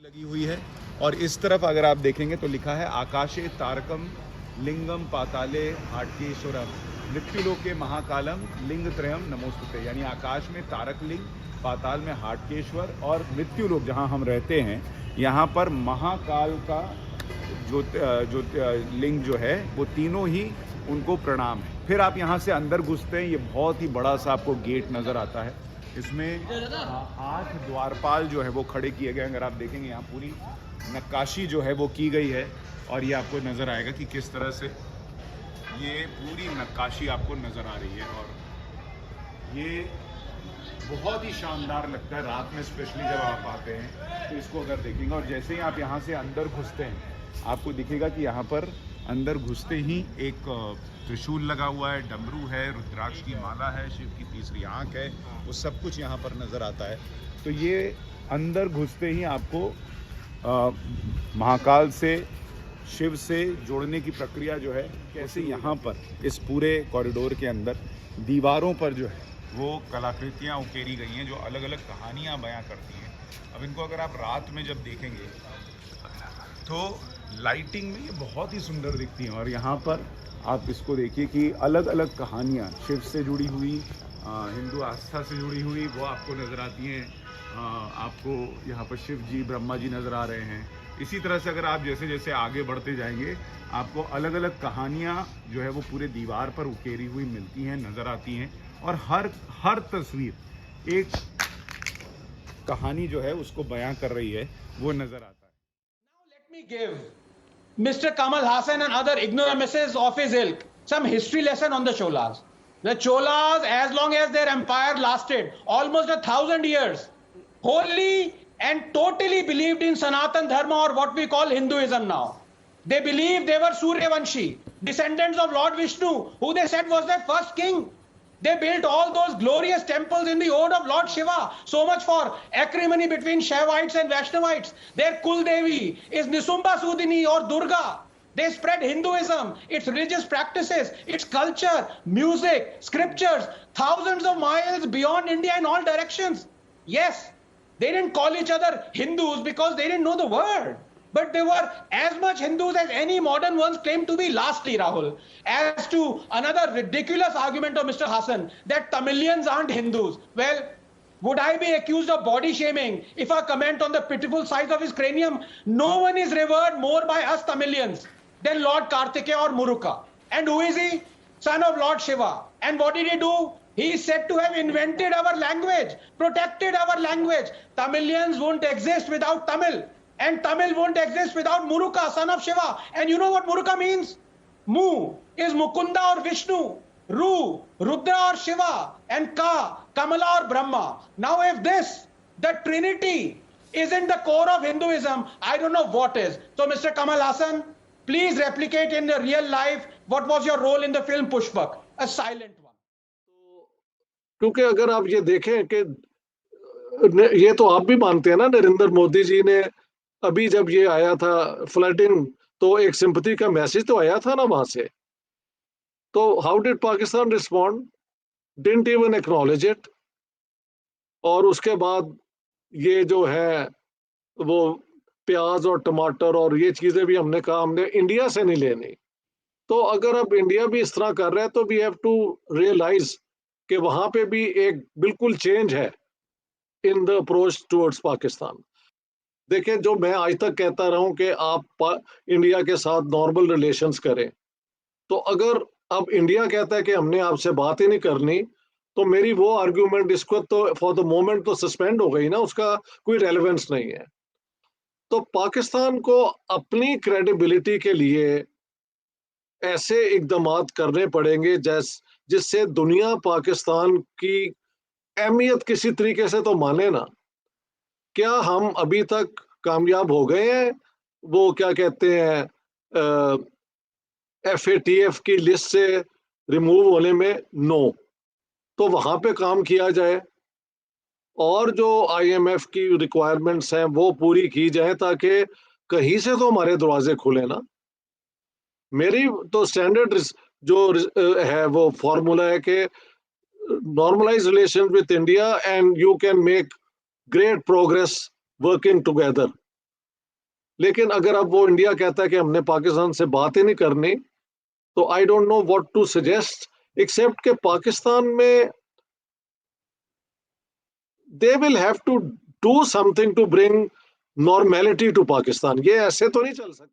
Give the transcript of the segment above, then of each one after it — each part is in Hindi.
लगी हुई है और इस तरफ अगर आप देखेंगे तो लिखा है आकाशे तारकम लिंगम पाताले हाटकेश्वरम मृत्युलोके महाकालम लिंग त्रयम नमोस्तुते। यानी आकाश में तारक लिंग, पाताल में हाटकेश्वर और मृत्युलोक जहां हम रहते हैं यहां पर महाकाल का जो लिंग जो है वो तीनों ही उनको प्रणाम है। फिर आप यहां से अंदर घुसते हैं, ये बहुत ही बड़ा सा आपको गेट नज़र आता है। इसमें 8 द्वारपाल जो है वो खड़े किए गए। अगर आप देखेंगे यहाँ पूरी नक्काशी जो है वो की गई है और ये आपको नज़र आएगा कि किस तरह से ये पूरी नक्काशी आपको नज़र आ रही है। और ये बहुत ही शानदार लगता है रात में, स्पेशली जब आप आते हैं तो इसको अगर देखेंगे। और जैसे ही आप यहाँ से अंदर घुसते हैं आपको दिखेगा कि यहाँ पर अंदर घुसते ही एक त्रिशूल लगा हुआ है, डमरू है, रुद्राक्ष की माला है, शिव की तीसरी आंख है, वो सब कुछ यहाँ पर नज़र आता है। तो ये अंदर घुसते ही आपको महाकाल से, शिव से जोड़ने की प्रक्रिया जो है, कैसे यहाँ पर इस पूरे कॉरिडोर के अंदर दीवारों पर जो है वो कलाकृतियाँ उकेरी गई हैं जो अलग अलग कहानियाँ बयां करती हैं। अब इनको अगर आप रात में जब देखेंगे तो लाइटिंग में ये बहुत ही सुंदर दिखती हैं। और यहाँ पर आप इसको देखिए कि अलग अलग कहानियाँ शिव से जुड़ी हुई, हिंदू आस्था से जुड़ी हुई वो आपको नज़र आती हैं। आपको यहाँ पर शिव जी, ब्रह्मा जी नज़र आ रहे हैं। इसी तरह से अगर आप जैसे जैसे आगे बढ़ते जाएंगे आपको अलग अलग कहानियाँ जो है वो पूरे दीवार पर उकेरी हुई मिलती हैं, नज़र आती हैं। और हर तस्वीर एक कहानी जो है उसको बयां कर रही है, वो नज़र आता है। Now let me give Mr. Kamal Hassan and other ignoramuses of his ilk some history lesson on the Cholas. The Cholas, as long as their empire lasted, almost 1,000 years, wholly and totally believed in Sanatan Dharma, or what we call Hinduism now. They believed they were Suryavanshi, descendants of Lord Vishnu, who they said was their first king. They built all those glorious temples in the ode of Lord Shiva. So much for acrimony between Shaivites and Vaishnavites. Their Kul Devi is Nisumba Sudini or Durga. They spread Hinduism, its religious practices, its culture, music, scriptures, thousands of miles beyond India in all directions. Yes, they didn't call each other Hindus because they didn't know the word. But they were as much Hindus as any modern ones claim to be. Lastly, Rahul, as to another ridiculous argument of Mr. Hassan that Tamilians aren't Hindus. Well, would I be accused of body shaming if I comment on the pitiful size of his cranium? No one is revered more by us Tamilians than Lord Kartikeya or Muruka. And who is he? Son of Lord Shiva. And what did he do? He is said to have invented our language, protected our language. Tamilians won't exist without Tamil. And Tamil won't exist without Muruka, son of Shiva. And you know what Muruka means? Mu is Mukunda or Vishnu. Ru, Rudra or Shiva. And Ka, Kamala or Brahma. Now if this, the Trinity, isn't the core of Hinduism, I don't know what is. So Mr. Kamal Hassan, please replicate in the real life what was your role in the film Pushpak, a silent one. क्योंकि अगर आप ये देखें कि ये तो आप भी मानते हैं ना, नरेंद्र मोदी जी ने अभी जब ये आया था फ्लडिंग, तो एक सिंपैथी का मैसेज तो आया था ना वहां से। तो how did Pakistan respond? Didn't even acknowledge it. और उसके बाद ये जो है वो प्याज और टमाटर और ये चीजें भी हमने कहा हमने इंडिया से नहीं लेनी। तो अगर अब इंडिया भी इस तरह कर रहा है तो वी हैव टू रियलाइज कि वहां पे भी एक बिल्कुल चेंज है in the approach towards Pakistan. देखिए, जो मैं आज तक कहता रहा हूं कि आप इंडिया के साथ नॉर्मल रिलेशंस करें, तो अगर अब इंडिया कहता है कि हमने आपसे बात ही नहीं करनी, तो मेरी वो आर्ग्यूमेंट इसको तो फॉर द मोमेंट तो सस्पेंड हो गई ना, उसका कोई रेलेवेंस नहीं है। तो पाकिस्तान को अपनी क्रेडिबिलिटी के लिए ऐसे इकदाम करने पड़ेंगे जिससे दुनिया पाकिस्तान की अहमियत किसी तरीके से तो माने ना। क्या हम अभी तक कामयाब हो गए हैं वो क्या कहते हैं FATF की लिस्ट से रिमूव होने में? नो। तो वहां पे काम किया जाए और जो IMF की रिक्वायरमेंट्स हैं वो पूरी की जाए ताकि कहीं से तो हमारे दरवाजे खुले ना। मेरी तो स्टैंडर्ड जो है वो फॉर्मूला है कि normalize relations with India and you can make great progress working together. लेकिन अगर अब वो इंडिया कहता है कि हमने पाकिस्तान से बात ही नहीं करनी, तो I don't know what to suggest, except कि पाकिस्तान में they will have to do something to bring normality to Pakistan. ये ऐसे तो नहीं चल सकता।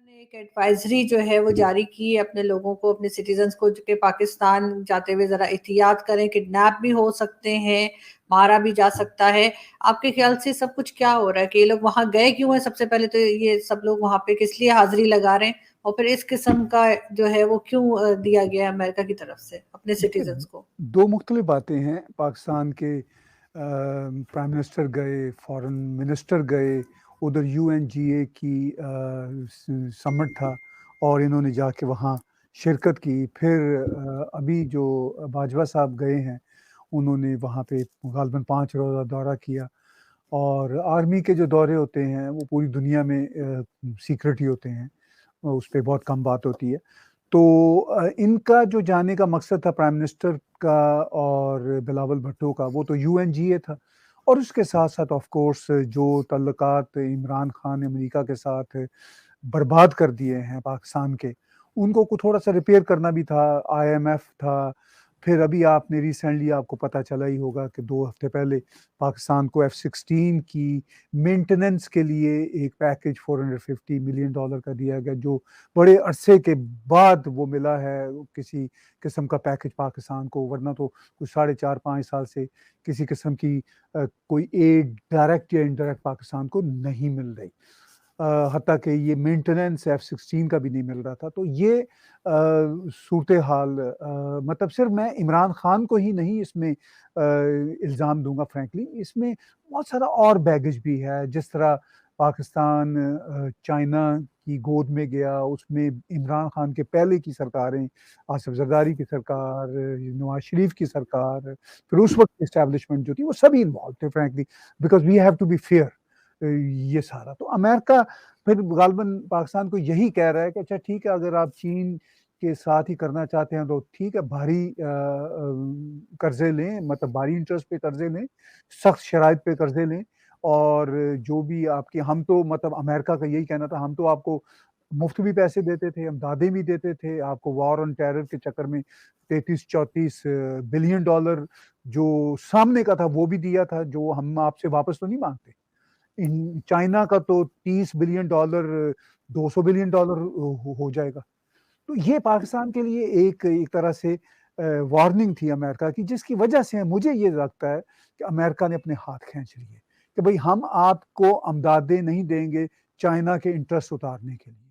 ने एक एडवाइजरी जो है वो जारी की है अपने लोगों को, अपने सिटीजन्स को, कि पाकिस्तान जाते हुए जरा एहतियात करें, किडनैप भी हो सकते हैं, मारा भी जा सकता है। आपके ख्याल से सब कुछ क्या हो रहा है कि ये लोग वहां गए क्यों हैं? सबसे पहले तो ये सब लोग वहां पे किस लिए हाजिरी लगा रहे हैं, और फिर इस किस्म का जो है वो क्यों दिया गया है अमेरिका की तरफ से अपने सिटीजन्स को? दो मुख्तलिफ बातें हैं। पाकिस्तान के प्राइम मिनिस्टर गए, फॉरेन मिनिस्टर गए, उधर UNGA की समिट था और इन्होंने जाके वहाँ शिरकत की। फिर अभी जो बाजवा साहब गए हैं उन्होंने वहाँ पे गालबन 5 रोज़ा दौरा किया। और आर्मी के जो दौरे होते हैं वो पूरी दुनिया में सीक्रेट ही होते हैं, उस पर बहुत कम बात होती है। तो इनका जो जाने का मकसद था प्राइम मिनिस्टर का और बिलावल भुट्टो का, वो तो UNGA था। और उसके साथ साथ ऑफ कोर्स जो तल्लुकात इमरान खान ने अमेरिका के साथ बर्बाद कर दिए हैं पाकिस्तान के, उनको को थोड़ा सा रिपेयर करना भी था। IMF था। फिर अभी आपने रिसेंटली आपको पता चला ही होगा कि 2 हफ्ते पहले पाकिस्तान को F-16 की मेंटेनेंस के लिए एक पैकेज $450 मिलियन का दिया गया, जो बड़े अरसे के बाद वो मिला है किसी किस्म का पैकेज पाकिस्तान को। वरना तो कुछ 4.5-5 साल से किसी किस्म की कोई एड डायरेक्ट या इनडायरेक्ट पाकिस्तान को नहीं मिल रही। हत्ता कि ये मेंटेनेंस F-16 का भी नहीं मिल रहा था। तो ये सूरत हाल, मतलब सिर्फ मैं इमरान खान को ही नहीं इसमें इल्ज़ाम दूंगा। फ्रैंकली इसमें बहुत सारा और बैगेज भी है। जिस तरह पाकिस्तान चाइना की गोद में गया, उसमें इमरान खान के पहले की सरकारें, आसिफ जरदारी की सरकार, नवाज शरीफ की सरकार, फिर उस वक्त इस्टेब्लिशमेंट जो थी, वो सभी इन्वॉल्व थे frankly, because we have to be fair. ये सारा तो अमेरिका फिर गालबन पाकिस्तान को यही कह रहा है कि अच्छा ठीक है, अगर आप चीन के साथ ही करना चाहते हैं तो ठीक है, भारी कर्जे लें, मतलब भारी इंटरेस्ट पे कर्जे लें, सख्त शराइत पे कर्जे लें। और जो भी आपके, हम तो मतलब अमेरिका का यही कहना था, हम तो आपको मुफ्त भी पैसे देते थे, हम दादे भी देते थे आपको। वॉर ऑन टेरर के चक्कर में 33-34 बिलियन डॉलर जो सामने का था वो भी दिया था, जो हम आपसे वापस तो नहीं मांगते। इन चाइना का तो $30 बिलियन, $200 बिलियन हो जाएगा। तो ये पाकिस्तान के लिए एक तरह से वार्निंग थी अमेरिका की, जिसकी वजह से मुझे ये लगता है कि अमेरिका ने अपने हाथ खींच लिए कि भाई हम आपको अमदादें नहीं देंगे चाइना के इंटरेस्ट उतारने के लिए।